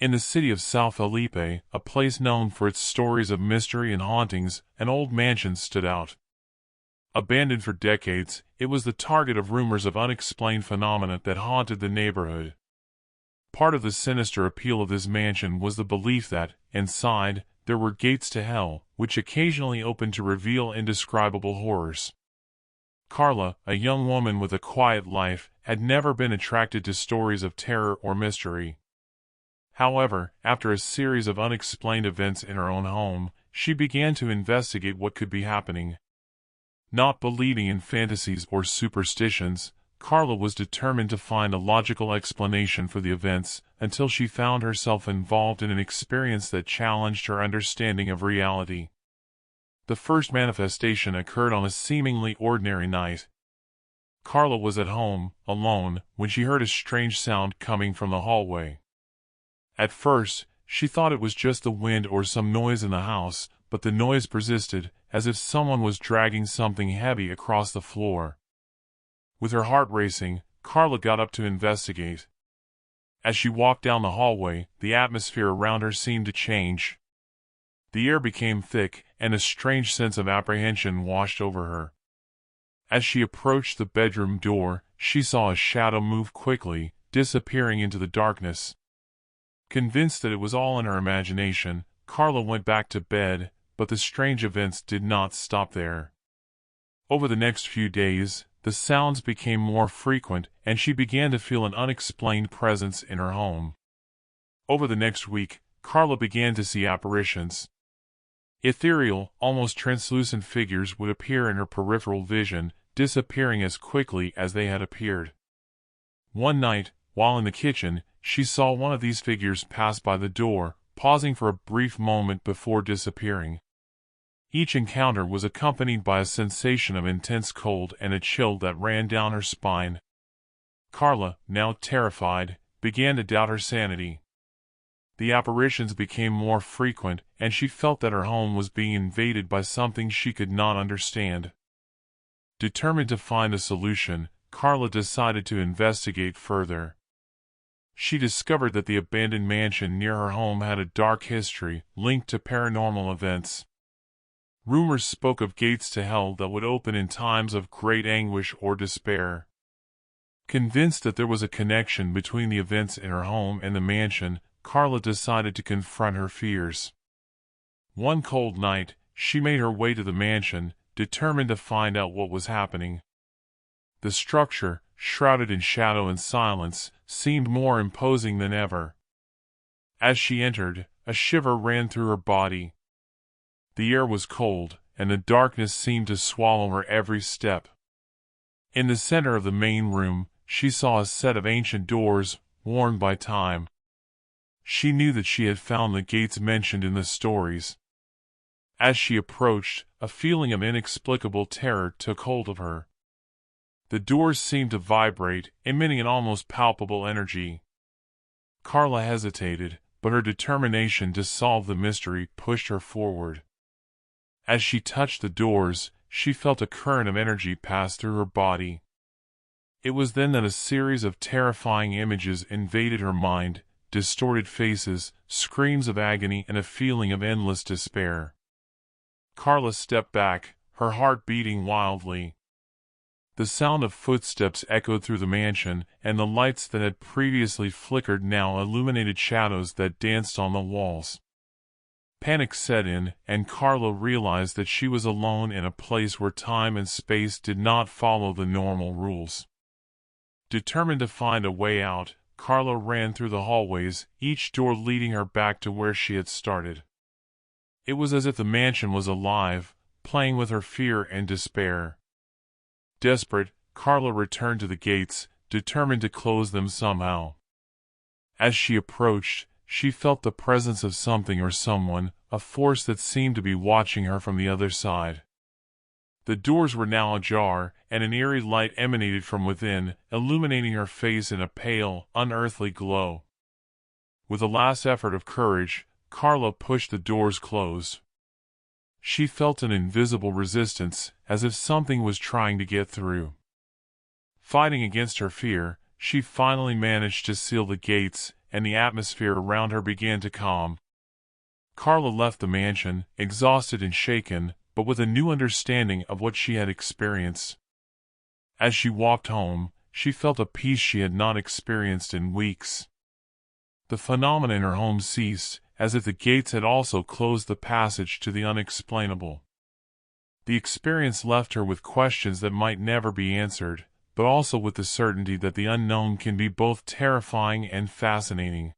In the city of Sao Felipe, a place known for its stories of mystery and hauntings, an old mansion stood out. Abandoned for decades, it was the target of rumors of unexplained phenomena that haunted the neighborhood. Part of the sinister appeal of this mansion was the belief that, inside, there were gates to hell, which occasionally opened to reveal indescribable horrors. Carla, a young woman with a quiet life, had never been attracted to stories of terror or mystery. However, after a series of unexplained events in her own home, she began to investigate what could be happening. Not believing in fantasies or superstitions, Carla was determined to find a logical explanation for the events, until she found herself involved in an experience that challenged her understanding of reality. The first manifestation occurred on a seemingly ordinary night. Carla was at home, alone, when she heard a strange sound coming from the hallway. At first, she thought it was just the wind or some noise in the house, but the noise persisted, as if someone was dragging something heavy across the floor. With her heart racing, Carla got up to investigate. As she walked down the hallway, the atmosphere around her seemed to change. The air became thick, and a strange sense of apprehension washed over her. As she approached the bedroom door, she saw a shadow move quickly, disappearing into the darkness. Convinced that it was all in her imagination, Carla went back to bed, but the strange events did not stop there. Over the next few days, the sounds became more frequent, and she began to feel an unexplained presence in her home. Over the next week, Carla began to see apparitions. Ethereal, almost translucent figures would appear in her peripheral vision, disappearing as quickly as they had appeared. One night, while in the kitchen, she saw one of these figures pass by the door, pausing for a brief moment before disappearing. Each encounter was accompanied by a sensation of intense cold and a chill that ran down her spine. Carla, now terrified, began to doubt her sanity. The apparitions became more frequent, and she felt that her home was being invaded by something she could not understand. Determined to find a solution, Carla decided to investigate further. She discovered that the abandoned mansion near her home had a dark history, linked to paranormal events. Rumors spoke of gates to hell that would open in times of great anguish or despair. Convinced that there was a connection between the events in her home and the mansion, Carla decided to confront her fears. One cold night, she made her way to the mansion, determined to find out what was happening. The structure, shrouded in shadow and silence, seemed more imposing than ever. As she entered, a shiver ran through her body. The air was cold, and the darkness seemed to swallow her every step. In the center of the main room, she saw a set of ancient doors, worn by time. She knew that she had found the gates mentioned in the stories. As she approached, a feeling of inexplicable terror took hold of her. The doors seemed to vibrate, emitting an almost palpable energy. Carla hesitated, but her determination to solve the mystery pushed her forward. As she touched the doors, she felt a current of energy pass through her body. It was then that a series of terrifying images invaded her mind, distorted faces, screams of agony, and a feeling of endless despair. Carla stepped back, her heart beating wildly. The sound of footsteps echoed through the mansion, and the lights that had previously flickered now illuminated shadows that danced on the walls. Panic set in, and Carla realized that she was alone in a place where time and space did not follow the normal rules. Determined to find a way out, Carla ran through the hallways, each door leading her back to where she had started. It was as if the mansion was alive, playing with her fear and despair. Desperate, Carla returned to the gates, determined to close them somehow. As she approached, she felt the presence of something or someone, a force that seemed to be watching her from the other side. The doors were now ajar, and an eerie light emanated from within, illuminating her face in a pale, unearthly glow. With a last effort of courage, Carla pushed the doors closed. She felt an invisible resistance, as if something was trying to get through. Fighting against her fear, she finally managed to seal the gates, and the atmosphere around her began to calm. Carla left the mansion, exhausted and shaken, but with a new understanding of what she had experienced. As she walked home, she felt a peace she had not experienced in weeks. The phenomena in her home ceased, as if the gates had also closed the passage to the unexplainable. The experience left her with questions that might never be answered, but also with the certainty that the unknown can be both terrifying and fascinating.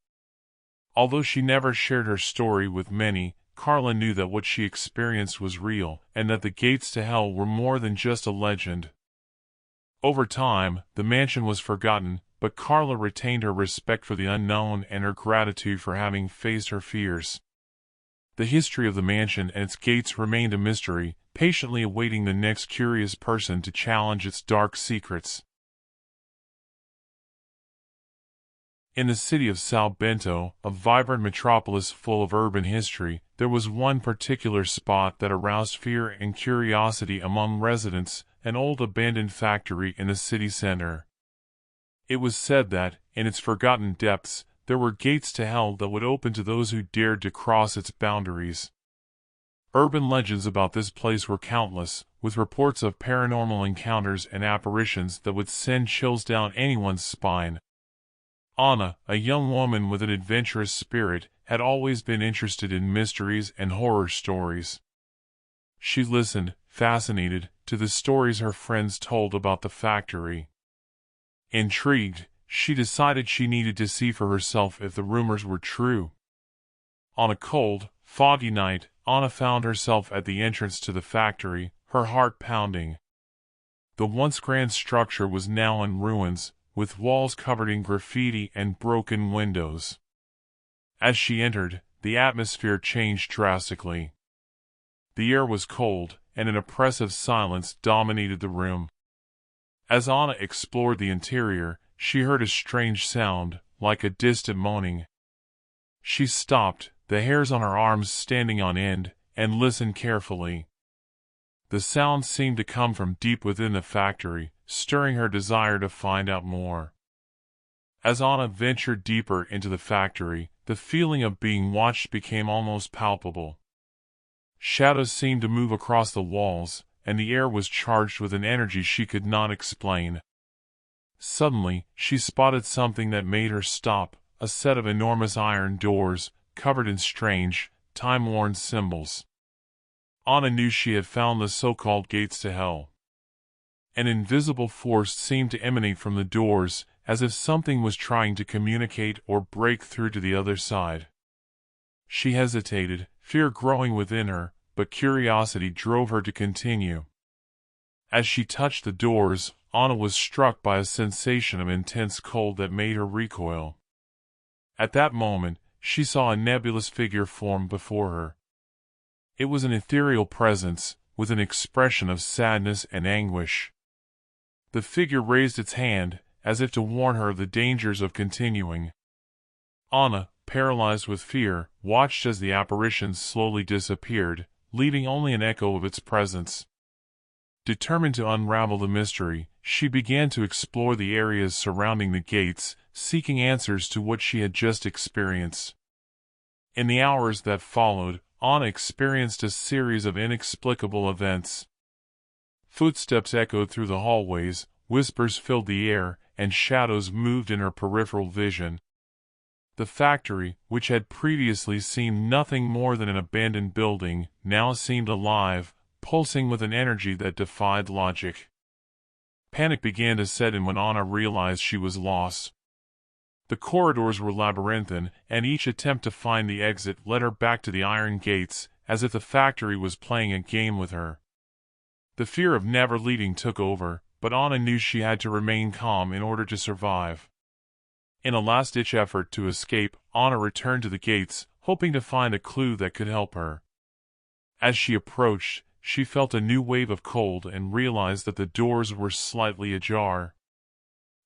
Although she never shared her story with many, Carla knew that what she experienced was real, and that the gates to hell were more than just a legend. Over time, the mansion was forgotten, but Carla retained her respect for the unknown and her gratitude for having faced her fears. The history of the mansion and its gates remained a mystery, patiently awaiting the next curious person to challenge its dark secrets. In the city of Sao Bento, a vibrant metropolis full of urban history, there was one particular spot that aroused fear and curiosity among residents, an old abandoned factory in the city center. It was said that, in its forgotten depths, there were gates to hell that would open to those who dared to cross its boundaries. Urban legends about this place were countless, with reports of paranormal encounters and apparitions that would send chills down anyone's spine. Anna, a young woman with an adventurous spirit, had always been interested in mysteries and horror stories. She listened, fascinated, to the stories her friends told about the factory. Intrigued, she decided she needed to see for herself if the rumors were true. On a cold, foggy night, Anna found herself at the entrance to the factory, her heart pounding. The once grand structure was now in ruins, with walls covered in graffiti and broken windows. As she entered, the atmosphere changed drastically. The air was cold, and an oppressive silence dominated the room. As Anna explored the interior, she heard a strange sound, like a distant moaning. She stopped, the hairs on her arms standing on end, and listened carefully. The sound seemed to come from deep within the factory, stirring her desire to find out more. As Anna ventured deeper into the factory, the feeling of being watched became almost palpable. Shadows seemed to move across the walls, and the air was charged with an energy she could not explain. Suddenly, she spotted something that made her stop, a set of enormous iron doors, covered in strange, time-worn symbols. Anna knew she had found the so-called gates to hell. An invisible force seemed to emanate from the doors, as if something was trying to communicate or break through to the other side. She hesitated, fear growing within her, but curiosity drove her to continue. As she touched the doors, Anna was struck by a sensation of intense cold that made her recoil. At that moment, she saw a nebulous figure form before her. It was an ethereal presence, with an expression of sadness and anguish. The figure raised its hand, as if to warn her of the dangers of continuing. Anna, paralyzed with fear, watched as the apparition slowly disappeared, leaving only an echo of its presence. Determined to unravel the mystery, she began to explore the areas surrounding the gates, seeking answers to what she had just experienced. In the hours that followed, Anna experienced a series of inexplicable events. Footsteps echoed through the hallways, whispers filled the air, and shadows moved in her peripheral vision. The factory, which had previously seemed nothing more than an abandoned building, now seemed alive, pulsing with an energy that defied logic. Panic began to set in when Anna realized she was lost. The corridors were labyrinthine, and each attempt to find the exit led her back to the iron gates, as if the factory was playing a game with her. The fear of never leaving took over, but Anna knew she had to remain calm in order to survive. In a last-ditch effort to escape, Anna returned to the gates, hoping to find a clue that could help her. As she approached, she felt a new wave of cold and realized that the doors were slightly ajar.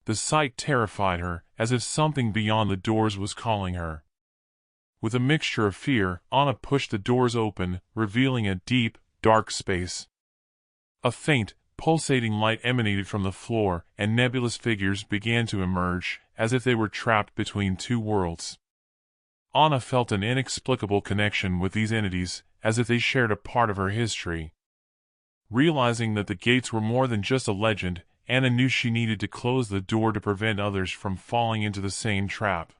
The sight terrified her, as if something beyond the doors was calling her. With a mixture of fear, Anna pushed the doors open, revealing a deep, dark space. A faint, pulsating light emanated from the floor, and nebulous figures began to emerge, as if they were trapped between two worlds. Anna felt an inexplicable connection with these entities, as if they shared a part of her history. Realizing that the gates were more than just a legend, Anna knew she needed to close the door to prevent others from falling into the same trap.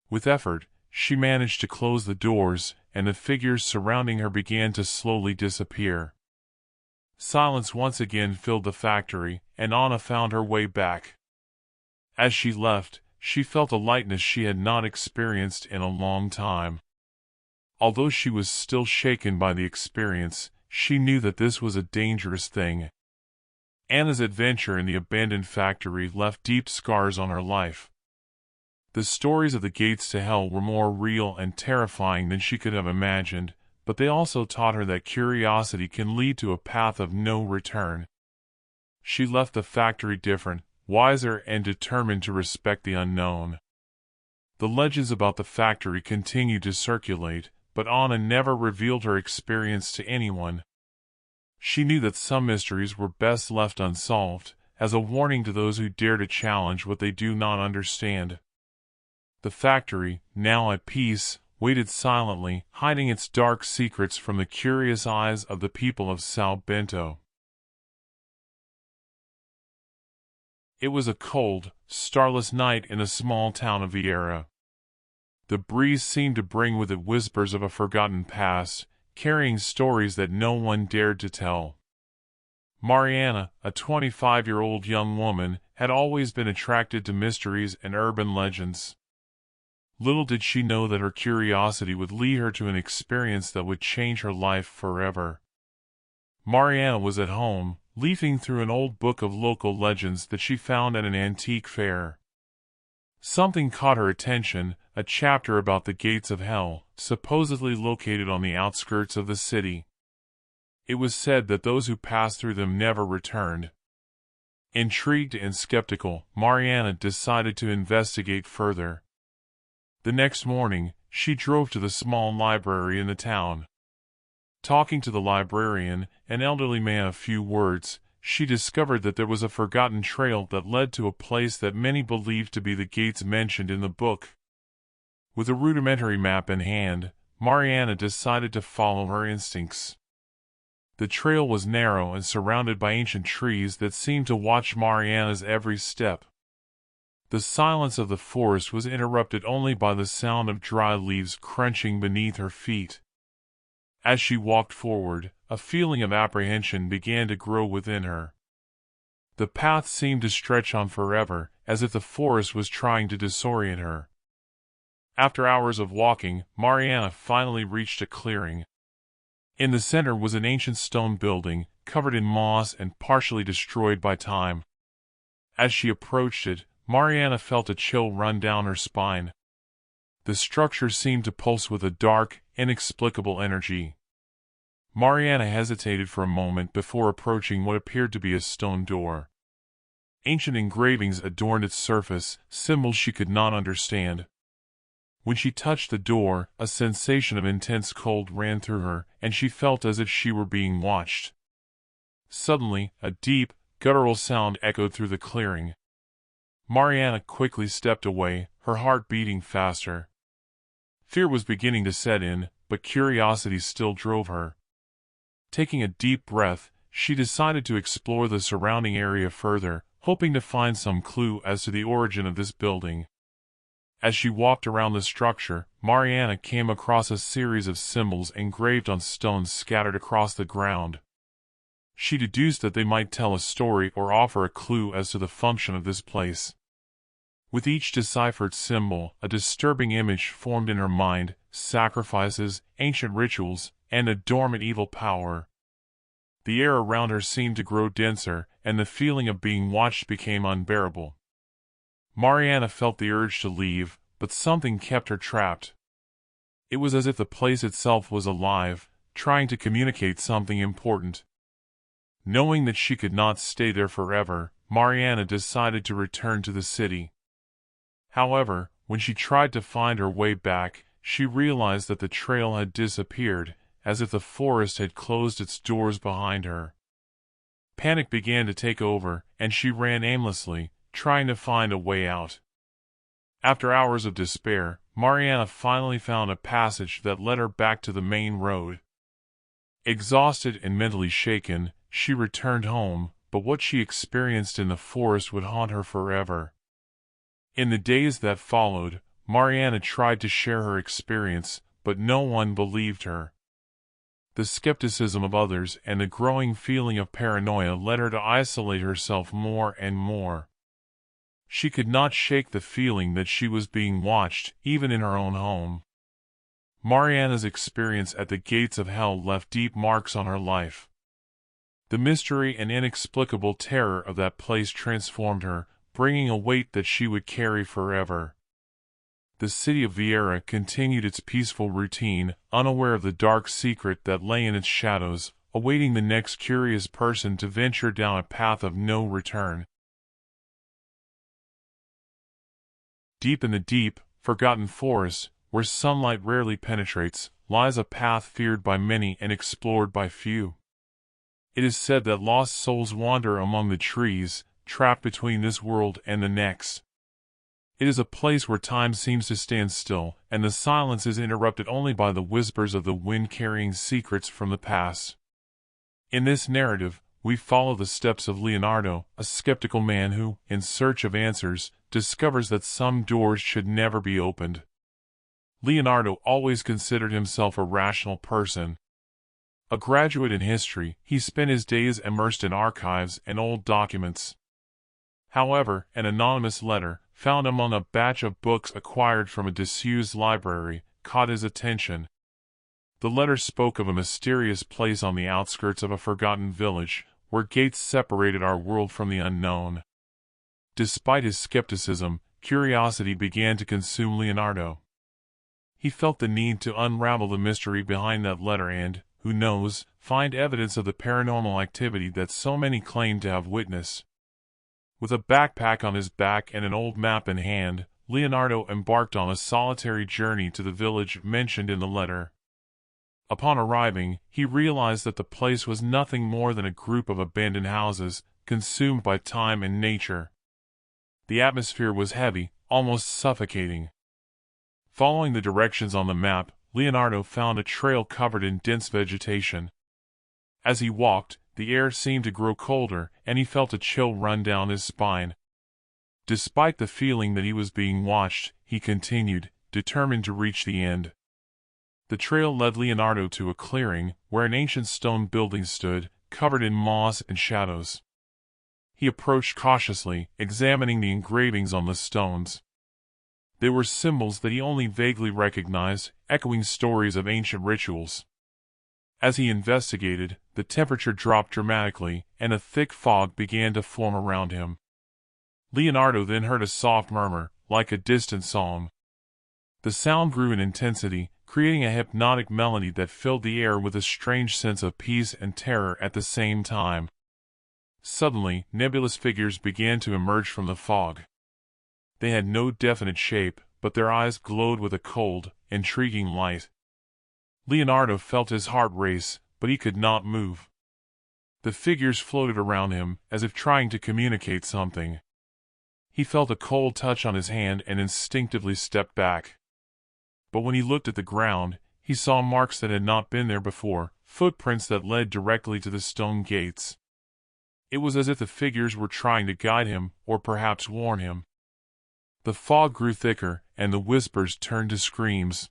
With effort, she managed to close the doors, and the figures surrounding her began to slowly disappear. Silence once again filled the factory, and Anna found her way back. As she left, she felt a lightness she had not experienced in a long time. Although she was still shaken by the experience, she knew that this was a dangerous thing. Anna's adventure in the abandoned factory left deep scars on her life. The stories of the gates to hell were more real and terrifying than she could have imagined, but they also taught her that curiosity can lead to a path of no return. She left the factory different, wiser, and determined to respect the unknown. The legends about the factory continued to circulate, but Anna never revealed her experience to anyone. She knew that some mysteries were best left unsolved, as a warning to those who dare to challenge what they do not understand. The factory, now at peace, waited silently, hiding its dark secrets from the curious eyes of the people of São Bento. It was a cold, starless night in a small town of Vieira. The breeze seemed to bring with it whispers of a forgotten past, carrying stories that no one dared to tell. Mariana, a 25-year-old young woman, had always been attracted to mysteries and urban legends. Little did she know that her curiosity would lead her to an experience that would change her life forever. Mariana was at home, leafing through an old book of local legends that she found at an antique fair. Something caught her attention, a chapter about the gates of hell, supposedly located on the outskirts of the city. It was said that those who passed through them never returned. Intrigued and skeptical, Mariana decided to investigate further. The next morning, she drove to the small library in the town. Talking to the librarian, an elderly man of few words, she discovered that there was a forgotten trail that led to a place that many believed to be the gates mentioned in the book. With a rudimentary map in hand, Mariana decided to follow her instincts. The trail was narrow and surrounded by ancient trees that seemed to watch Mariana's every step. The silence of the forest was interrupted only by the sound of dry leaves crunching beneath her feet. As she walked forward, a feeling of apprehension began to grow within her. The path seemed to stretch on forever, as if the forest was trying to disorient her. After hours of walking, Mariana finally reached a clearing. In the center was an ancient stone building, covered in moss and partially destroyed by time. As she approached it, Mariana felt a chill run down her spine. The structure seemed to pulse with a dark, inexplicable energy. Mariana hesitated for a moment before approaching what appeared to be a stone door. Ancient engravings adorned its surface, symbols she could not understand. When she touched the door, a sensation of intense cold ran through her, and she felt as if she were being watched. Suddenly, a deep, guttural sound echoed through the clearing. Mariana quickly stepped away, her heart beating faster. Fear was beginning to set in, but curiosity still drove her. Taking a deep breath, she decided to explore the surrounding area further, hoping to find some clue as to the origin of this building. As she walked around the structure, Mariana came across a series of symbols engraved on stones scattered across the ground. She deduced that they might tell a story or offer a clue as to the function of this place. With each deciphered symbol, a disturbing image formed in her mind: sacrifices, ancient rituals, and a dormant evil power. The air around her seemed to grow denser, and the feeling of being watched became unbearable. Mariana felt the urge to leave, but something kept her trapped. It was as if the place itself was alive, trying to communicate something important. Knowing that she could not stay there forever, Mariana decided to return to the city. However, when she tried to find her way back, she realized that the trail had disappeared, as if the forest had closed its doors behind her. Panic began to take over, and she ran aimlessly, trying to find a way out. After hours of despair, Mariana finally found a passage that led her back to the main road. Exhausted and mentally shaken, she returned home, but what she experienced in the forest would haunt her forever. In the days that followed, Mariana tried to share her experience, but no one believed her. The skepticism of others and the growing feeling of paranoia led her to isolate herself more and more. She could not shake the feeling that she was being watched, even in her own home. Mariana's experience at the gates of hell left deep marks on her life. The mystery and inexplicable terror of that place transformed her, bringing a weight that she would carry forever. The city of Vieira continued its peaceful routine, unaware of the dark secret that lay in its shadows, awaiting the next curious person to venture down a path of no return. Deep in the deep, forgotten forest, where sunlight rarely penetrates, lies a path feared by many and explored by few. It is said that lost souls wander among the trees, trapped between this world and the next. It is a place where time seems to stand still, and the silence is interrupted only by the whispers of the wind carrying secrets from the past. In this narrative, we follow the steps of Leonardo, a skeptical man who, in search of answers, discovers that some doors should never be opened. Leonardo always considered himself a rational person. A graduate in history, he spent his days immersed in archives and old documents. However, an anonymous letter, found among a batch of books acquired from a disused library, caught his attention. The letter spoke of a mysterious place on the outskirts of a forgotten village, where gates separated our world from the unknown. Despite his skepticism, curiosity began to consume Leonardo. He felt the need to unravel the mystery behind that letter and, who knows, find evidence of the paranormal activity that so many claim to have witnessed. With a backpack on his back and an old map in hand, Leonardo embarked on a solitary journey to the village mentioned in the letter. Upon arriving, he realized that the place was nothing more than a group of abandoned houses, consumed by time and nature. The atmosphere was heavy, almost suffocating. Following the directions on the map, Leonardo found a trail covered in dense vegetation. As he walked, the air seemed to grow colder, and he felt a chill run down his spine. Despite the feeling that he was being watched, he continued, determined to reach the end. The trail led Leonardo to a clearing, where an ancient stone building stood, covered in moss and shadows. He approached cautiously, examining the engravings on the stones. They were symbols that he only vaguely recognized, echoing stories of ancient rituals. As he investigated, the temperature dropped dramatically, and a thick fog began to form around him. Leonardo then heard a soft murmur, like a distant song. The sound grew in intensity, creating a hypnotic melody that filled the air with a strange sense of peace and terror at the same time. Suddenly, nebulous figures began to emerge from the fog. They had no definite shape, but their eyes glowed with a cold, intriguing light. Leonardo felt his heart race, but he could not move. The figures floated around him, as if trying to communicate something. He felt a cold touch on his hand and instinctively stepped back. But when he looked at the ground, he saw marks that had not been there before, footprints that led directly to the stone gates. It was as if the figures were trying to guide him, or perhaps warn him. The fog grew thicker, and the whispers turned to screams.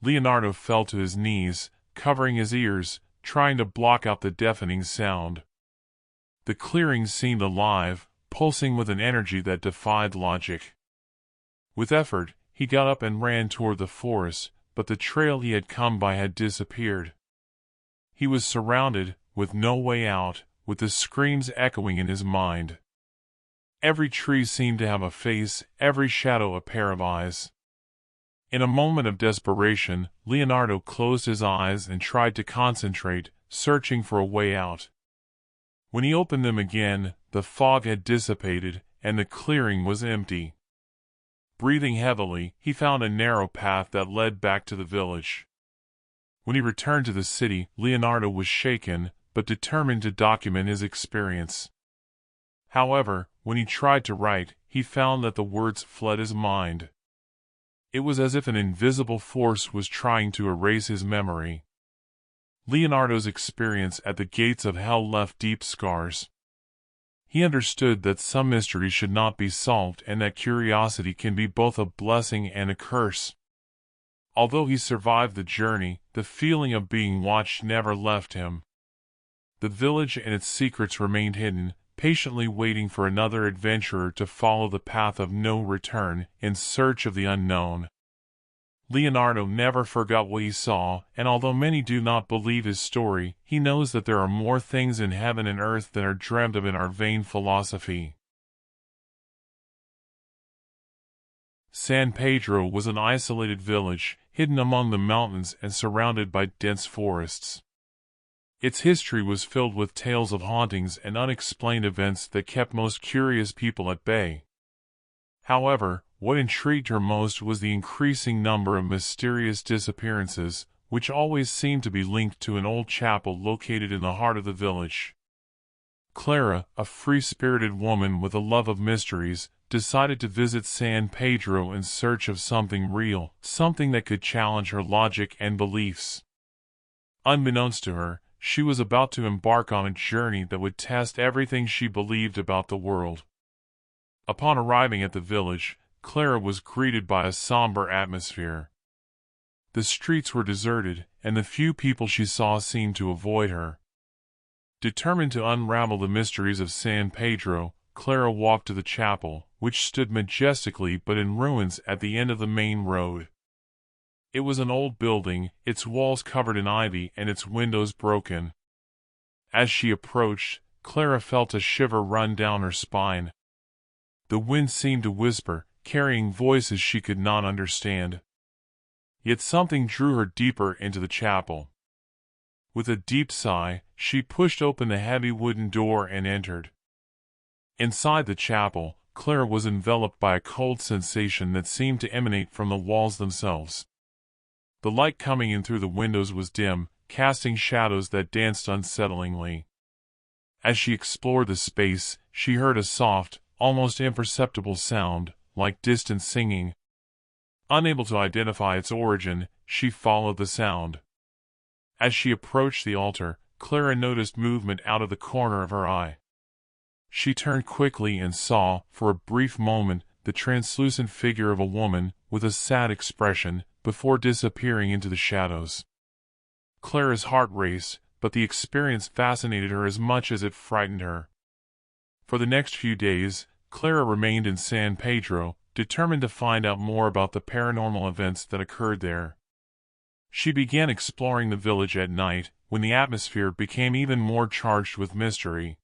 Leonardo fell to his knees, covering his ears, trying to block out the deafening sound. The clearing seemed alive, pulsing with an energy that defied logic. With effort, he got up and ran toward the forest, but the trail he had come by had disappeared. He was surrounded, with no way out, with the screams echoing in his mind. Every tree seemed to have a face, every shadow a pair of eyes. In a moment of desperation, Leonardo closed his eyes and tried to concentrate, searching for a way out. When he opened them again, the fog had dissipated, and the clearing was empty. Breathing heavily, he found a narrow path that led back to the village. When he returned to the city, Leonardo was shaken, but determined to document his experience. However, when he tried to write, he he found that the words fled his mind. It was as if an invisible force was trying to erase his memory. Leonardo's experience at the gates of hell left deep scars. He understood that some mysteries should not be solved and that curiosity can be both a blessing and a curse. Although he survived the journey, the feeling of being watched never left him. The village and its secrets remained hidden, patiently waiting for another adventurer to follow the path of no return in search of the unknown. Leonardo never forgot what he saw, and although many do not believe his story, he knows that there are more things in heaven and earth than are dreamt of in our vain philosophy. San Pedro was an isolated village, hidden among the mountains and surrounded by dense forests. Its history was filled with tales of hauntings and unexplained events that kept most curious people at bay. However, what intrigued her most was the increasing number of mysterious disappearances, which always seemed to be linked to an old chapel located in the heart of the village. Clara, a free-spirited woman with a love of mysteries, decided to visit San Pedro in search of something real, something that could challenge her logic and beliefs. Unbeknownst to her, she was about to embark on a journey that would test everything she believed about the world. Upon arriving at the village, Clara was greeted by a somber atmosphere. The streets were deserted, and the few people she saw seemed to avoid her. Determined to unravel the mysteries of San Pedro, Clara walked to the chapel, which stood majestically but in ruins at the end of the main road. It was an old building, its walls covered in ivy and its windows broken. As she approached, Clara felt a shiver run down her spine. The wind seemed to whisper, carrying voices she could not understand. Yet something drew her deeper into the chapel. With a deep sigh, she pushed open the heavy wooden door and entered. Inside the chapel, Clara was enveloped by a cold sensation that seemed to emanate from the walls themselves. The light coming in through the windows was dim, casting shadows that danced unsettlingly. As she explored the space, she heard a soft, almost imperceptible sound, like distant singing. Unable to identify its origin, she followed the sound. As she approached the altar, Clara noticed movement out of the corner of her eye. She turned quickly and saw, for a brief moment, the translucent figure of a woman, with a sad expression, before disappearing into the shadows. Clara's heart raced, but the experience fascinated her as much as it frightened her. For the next few days, Clara remained in San Pedro, determined to find out more about the paranormal events that occurred there. She began exploring the village at night, when the atmosphere became even more charged with mystery.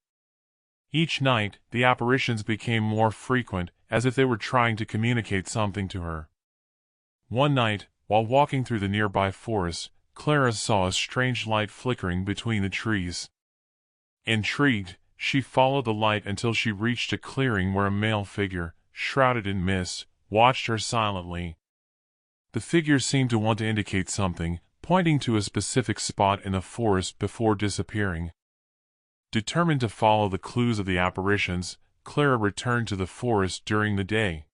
Each night, the apparitions became more frequent, as if they were trying to communicate something to her. One night, while walking through the nearby forest, Clara saw a strange light flickering between the trees. Intrigued, she followed the light until she reached a clearing where a male figure, shrouded in mist, watched her silently. The figure seemed to want to indicate something, pointing to a specific spot in the forest before disappearing. Determined to follow the clues of the apparitions, Clara returned to the forest during the day.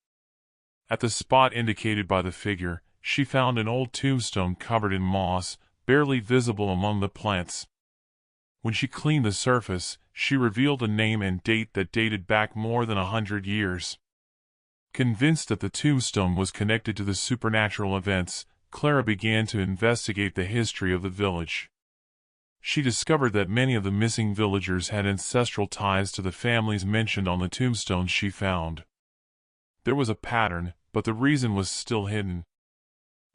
At the spot indicated by the figure, she found an old tombstone covered in moss, barely visible among the plants. When she cleaned the surface, she revealed a name and date that dated back more than 100 years. Convinced that the tombstone was connected to the supernatural events, Clara began to investigate the history of the village. She discovered that many of the missing villagers had ancestral ties to the families mentioned on the tombstones she found. There was a pattern, but the reason was still hidden.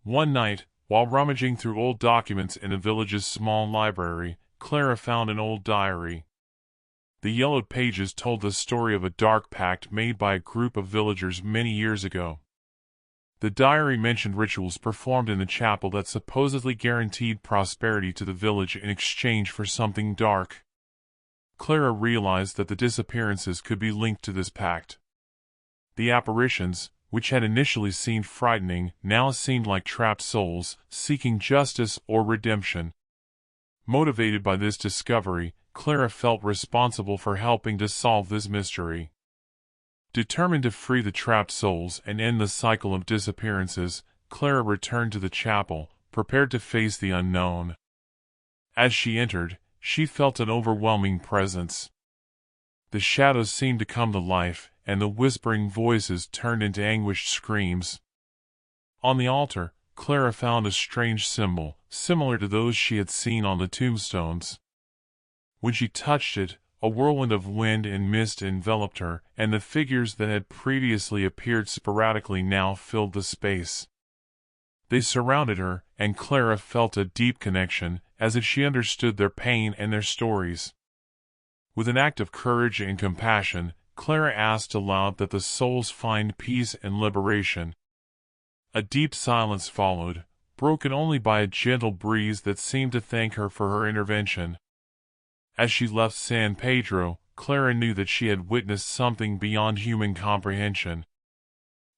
One night, while rummaging through old documents in the village's small library, Clara found an old diary. The yellowed pages told the story of a dark pact made by a group of villagers many years ago. The diary mentioned rituals performed in the chapel that supposedly guaranteed prosperity to the village in exchange for something dark. Clara realized that the disappearances could be linked to this pact. The apparitions, which had initially seemed frightening, now seemed like trapped souls, seeking justice or redemption. Motivated by this discovery, Clara felt responsible for helping to solve this mystery. Determined to free the trapped souls and end the cycle of disappearances, Clara returned to the chapel, prepared to face the unknown. As she entered, she felt an overwhelming presence. The shadows seemed to come to life, and the whispering voices turned into anguished screams. On the altar, Clara found a strange symbol, similar to those she had seen on the tombstones. When she touched it, a whirlwind of wind and mist enveloped her, and the figures that had previously appeared sporadically now filled the space. They surrounded her, and Clara felt a deep connection, as if she understood their pain and their stories. With an act of courage and compassion, Clara asked aloud that the souls find peace and liberation. A deep silence followed, broken only by a gentle breeze that seemed to thank her for her intervention. As she left San Pedro, Clara knew that she had witnessed something beyond human comprehension.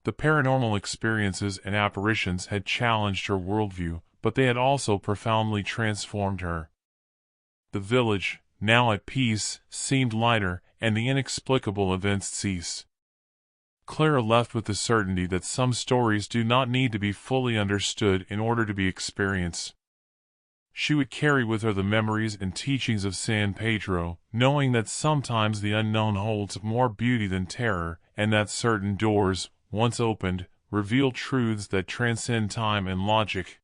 The paranormal experiences and apparitions had challenged her worldview, but they had also profoundly transformed her. The village, now at peace, seemed lighter, and the inexplicable events ceased. Clara left with the certainty that some stories do not need to be fully understood in order to be experienced. She would carry with her the memories and teachings of San Pedro, knowing that sometimes the unknown holds more beauty than terror, and that certain doors, once opened, reveal truths that transcend time and logic.